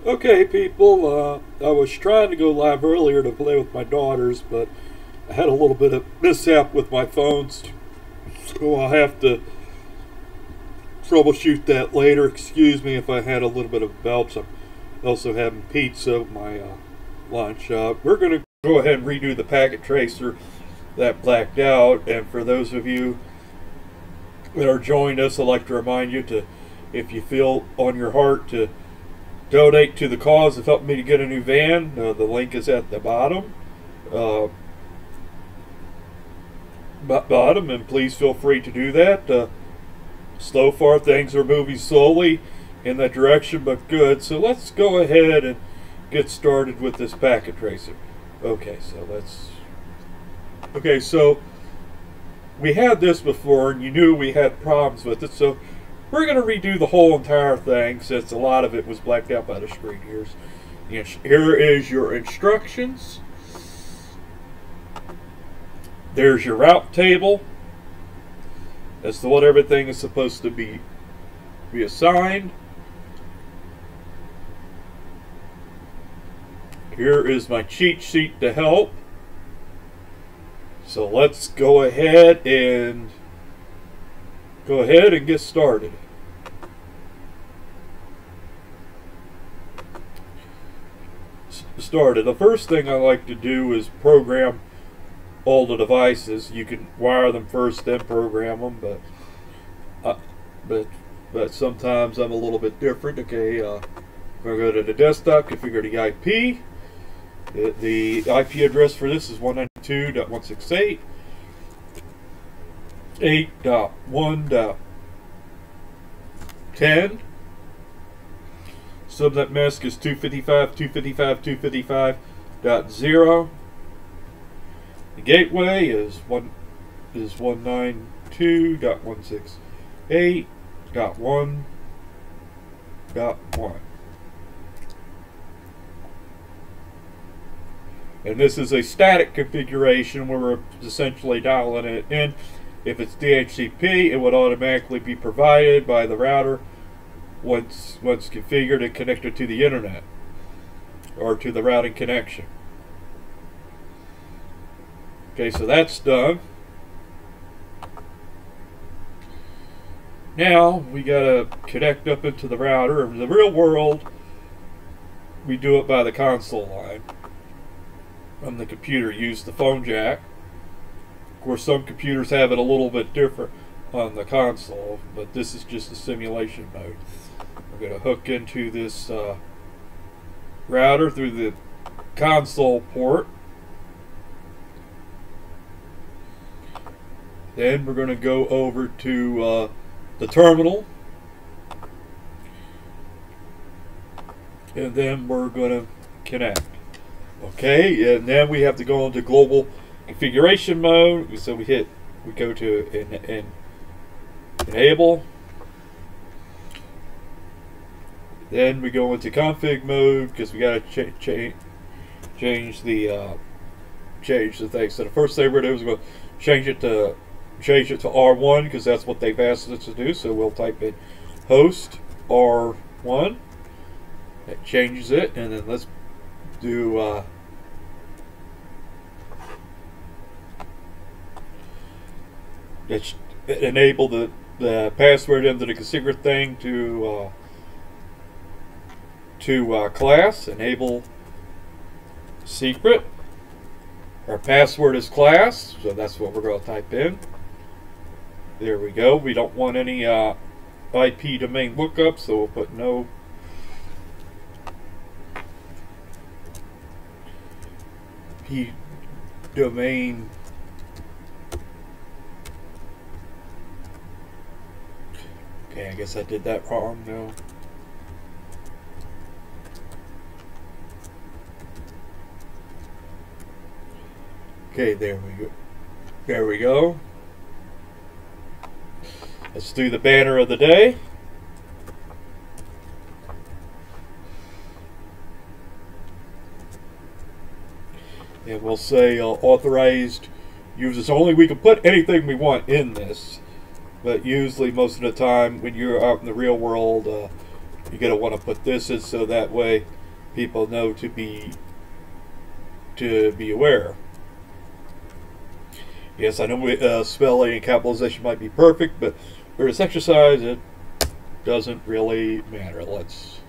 Okay, people, I was trying to go live earlier to play with my daughters, but I had a little bit of mishap with my phones, so I'll have to troubleshoot that later. Excuse me if I had a little bit of belch. I'm also having pizza with my lunch. We're going to go ahead and redo the packet tracer that blacked out, and for those of you that are joining us, I'd like to remind you to, if you feel on your heart to donate to the cause of helping me to get a new van. The link is at the bottom. And please feel free to do that. So far, things are moving slowly in that direction, but good. So let's go ahead and get started with this packet tracer. Okay, so we had this before, and you knew we had problems with it, so we're going to redo the whole entire thing since a lot of it was blacked out by the screen. Here is your instructions. There's your route table as to what everything is supposed to be assigned. Here is my cheat sheet to help. So let's go ahead and get started. The first thing I like to do is program all the devices. You can wire them first, then program them, but sometimes I'm a little bit different. Okay, I'm gonna go to the desktop, configure the IP. The IP address for this is 192.168.8.1.10. Subnet mask is 255.255.255.0. The gateway is 192.168.1.1. And this is a static configuration where we're essentially dialing it in. If it's DHCP, it would automatically be provided by the router once configured and connected to the internet or to the routing connection. Okay, so that's done. Now we gotta connect up into the router. In the real world, we do it by the console line. On the computer, use the phone jack. Of course, some computers have it a little bit different on the console, but this is just a simulation mode. We're going to hook into this router through the console port. Then we're going to go over to the terminal, and then we're going to connect. Okay, and then we have to go into global configuration mode. So we go to enable. Then we go into config mode because we got to change the thing. So the first thing we're going to do is change it to R1 because that's what they've asked us to do. So we'll type in host R1. That changes it, and then let's do enable the password into the configure thing to class. Enable secret. Our password is class, so that's what we're going to type in. There we go. We don't want any IP domain lookup, so we'll put no. Domain. Okay, I guess I did that wrong now. Okay, there we go. There we go. Let's do the banner of the day. And we'll say authorized users only. We can put anything we want in this, but usually most of the time when you're out in the real world, you're going to want to put this in so that way people know to be aware. Yes, I know spelling and capitalization might be perfect, but for this exercise, it doesn't really matter. Let's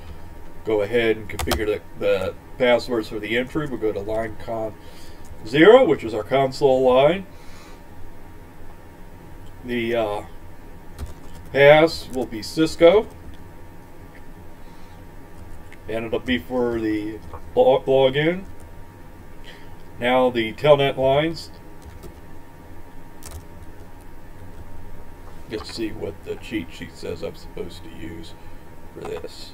go ahead and configure the passwords for the entry. We'll go to line con 0, which is our console line. The pass will be Cisco, and it'll be for the login. Now the telnet lines. Let's see what the cheat sheet says I'm supposed to use for this.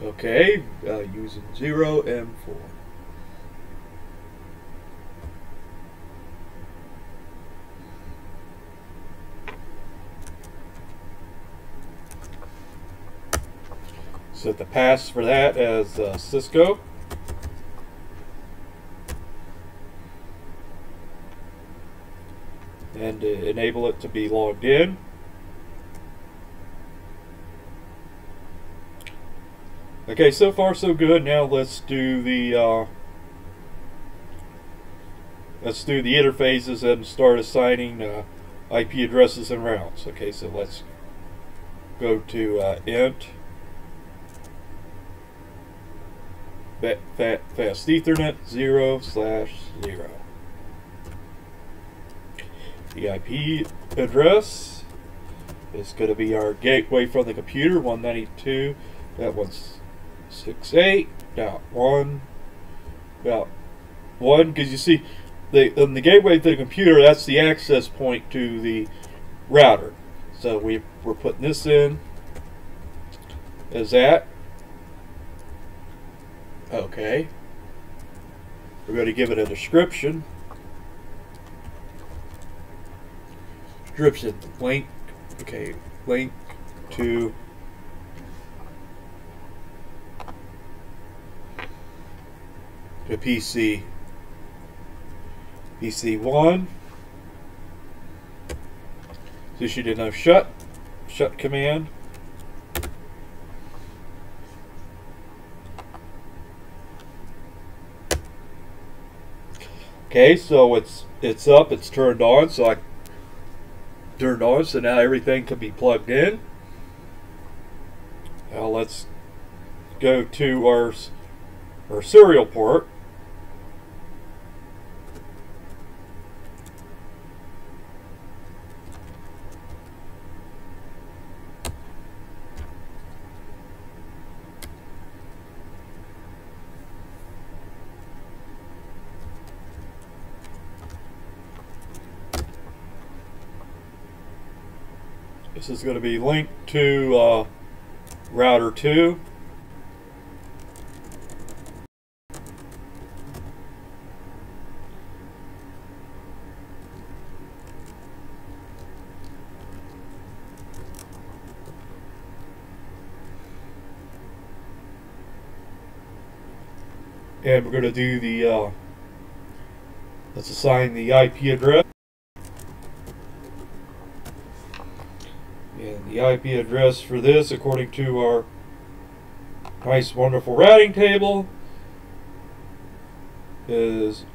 Okay, using 0 and 4. Set the pass for that as Cisco. And enable it to be logged in. Okay, so far so good. Now let's do the interfaces and start assigning IP addresses and routes. Okay, so let's go to int fast Ethernet 0/0. The IP address is going to be our gateway from the computer, 192.168.1.1, because you see the gateway to the computer, that's the access point to the router. So we're putting this in as that. Okay. We're going to give it a description. Description link. Okay, link to PC. PC1. So she did no shut command. Okay, so it's up, it's turned on, so I turned on, so now everything can be plugged in. Now let's go to our serial port. This is going to be linked to router 2. And we're going to do the, let's assign the IP address. And the IP address for this, according to our nice, wonderful routing table, is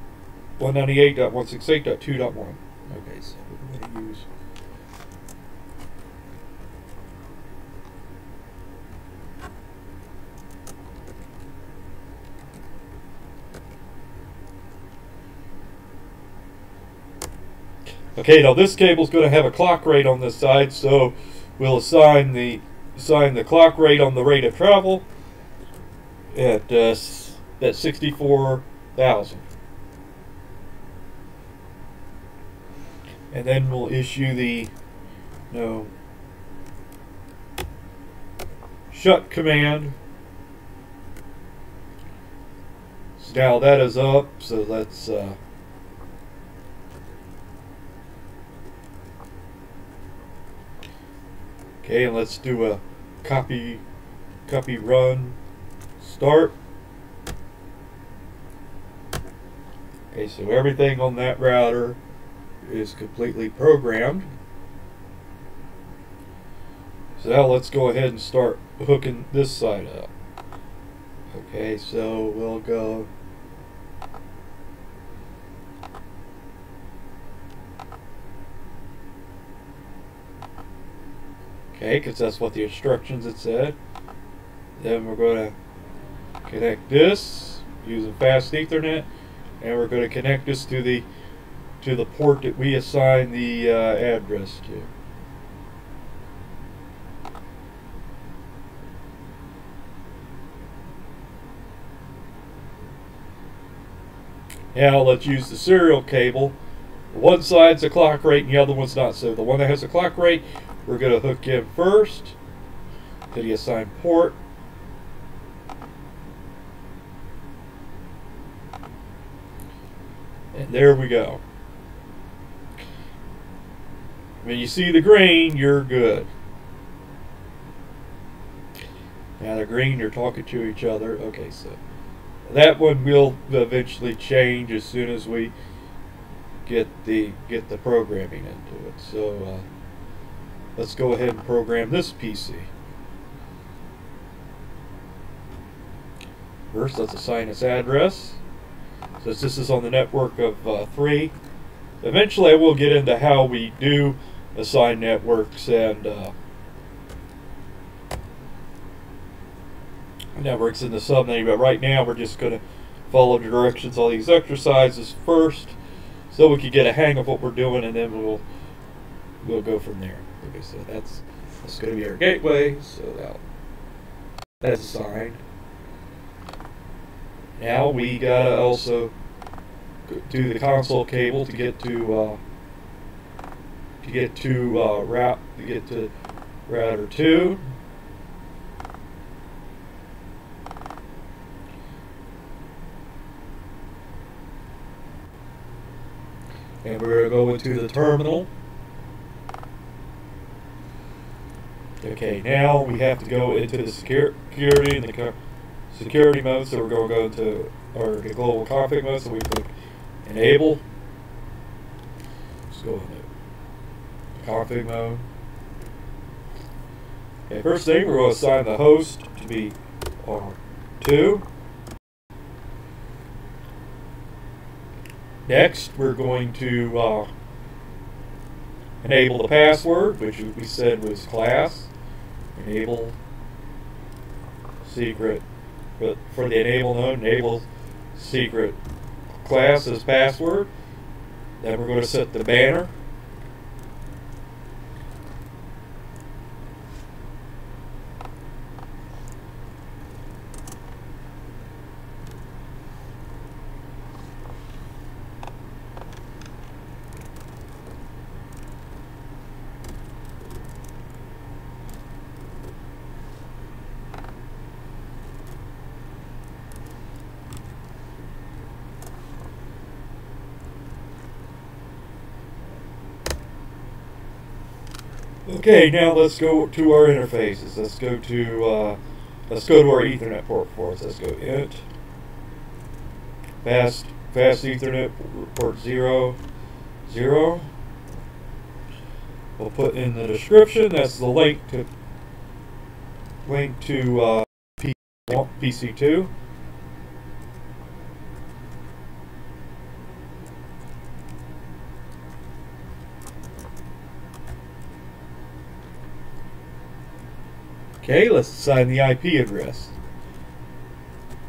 198.168.2.1. Okay, so we're going to use okay, now this cable is going to have a clock rate on this side, so we'll assign the clock rate on the rate of travel at 64,000, and then we'll issue the shut command. So now that is up, so let's okay, and let's do a copy run start. Okay, so everything on that router is completely programmed. So now let's go ahead and start hooking this side up. Okay, so we'll go okay, because that's what the instructions it said. Then we're going to connect this using fast Ethernet, and we're going to connect this to the port that we assign the address to. Now let's use the serial cable. One side's a clock rate and the other one's not. So the one that has a clock rate, we're going to hook in first to the assigned port. And there we go. When you see the green, you're good. Now the green, you're talking to each other. Okay, so that one will eventually change as soon as we get the programming into it. So let's go ahead and program this PC. First, let's assign its address. Since this is on the network of 3, eventually I will get into how we do assign networks and networks in the subnetting, but right now we're just going to follow the directions on these exercises first so we can get a hang of what we're doing, and then we'll go from there. Okay, so that's going to be our gateway, so that's assigned. Now we gotta also do the console cable to get to router 2. And we're going to go into the terminal. Okay, now we have to go into the security and the security mode. So we're going to go into the global config mode. So we click enable. Let's go into config mode. Okay, first thing, we're going to assign the host to be R2. Next, we're going to enable the password, which we said was class. Enable secret, but for the enable node, enable secret class as password. Then we're going to set the banner. Okay, now let's go to our interfaces. Let's go to our Ethernet port first. Let's go int fast Ethernet port 0, 0. We'll put in the description. That's the link to PC2. Okay, let's assign the IP address.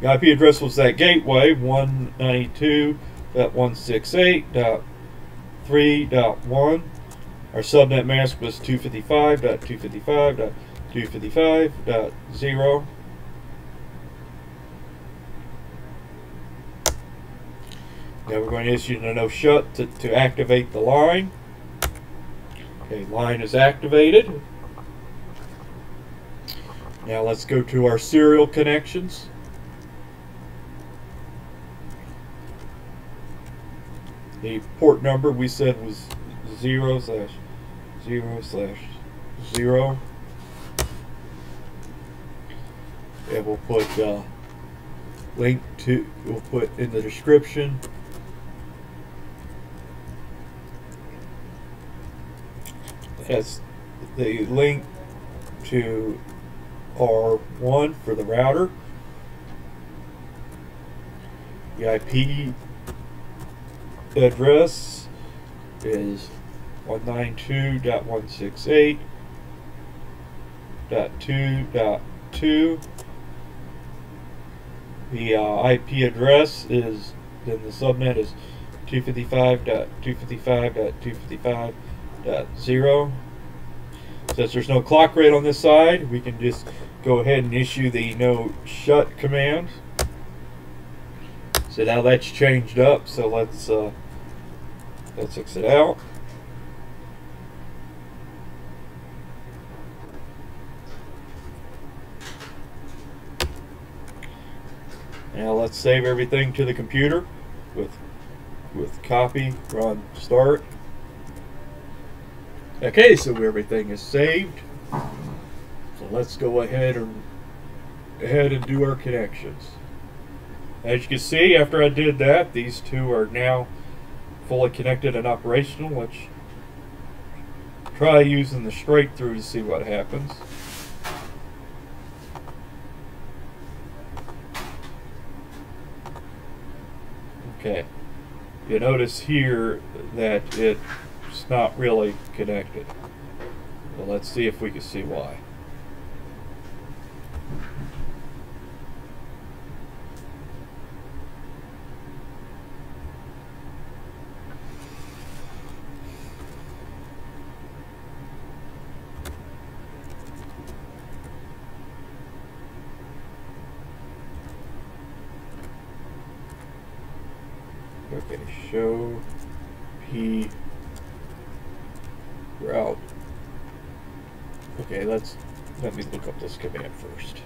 The IP address was that gateway, 192.168.3.1. Our subnet mask was 255.255.255.0. Now we're going to issue a no shut to activate the line. Okay, line is activated. Now let's go to our serial connections. The port number we said was 0/0/0. And we'll put link to, we'll put in the description has the link to R1 for the router. The IP address is 192.168.2.2. The IP address is, then the subnet is 255.255.255.0. Since there's no clock rate on this side, we can just go ahead and issue the no shut command. So now that's changed up, so let's exit out. Now let's save everything to the computer with copy, run, start. Okay, so everything is saved. So let's go ahead and do our connections. As you can see, after I did that, these two are now fully connected and operational. Let's try using the straight through to see what happens. Okay, you notice here that it's not really connected. Well, let's see if we can see why. Okay, show P route. Okay, let me look up this command first.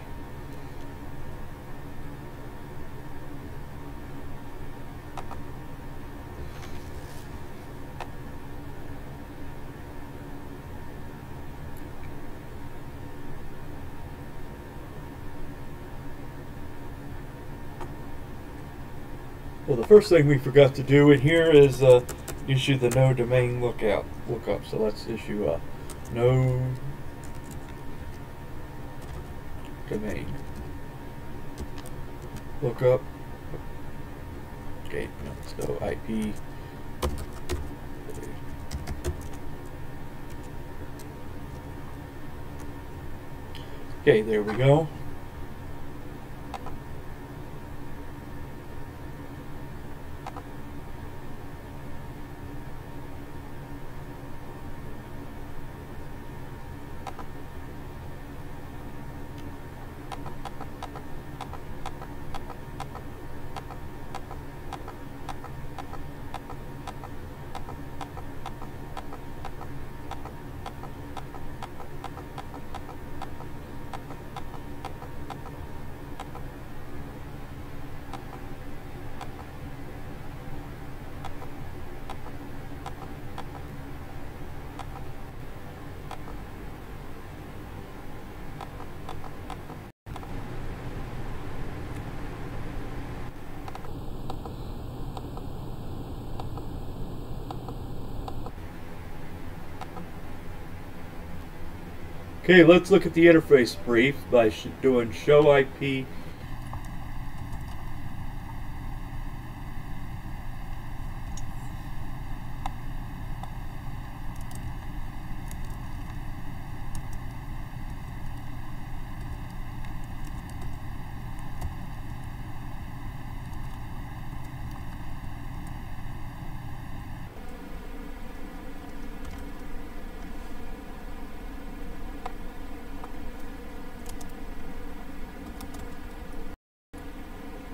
Well, the first thing we forgot to do in here is issue the no domain lookup. So let's issue a no domain lookup. Okay, let's go IP. Okay, there we go. Okay, let's look at the interface brief by doing show IP.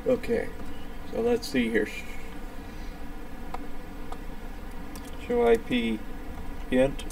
Okay, so let's see here. Show IP int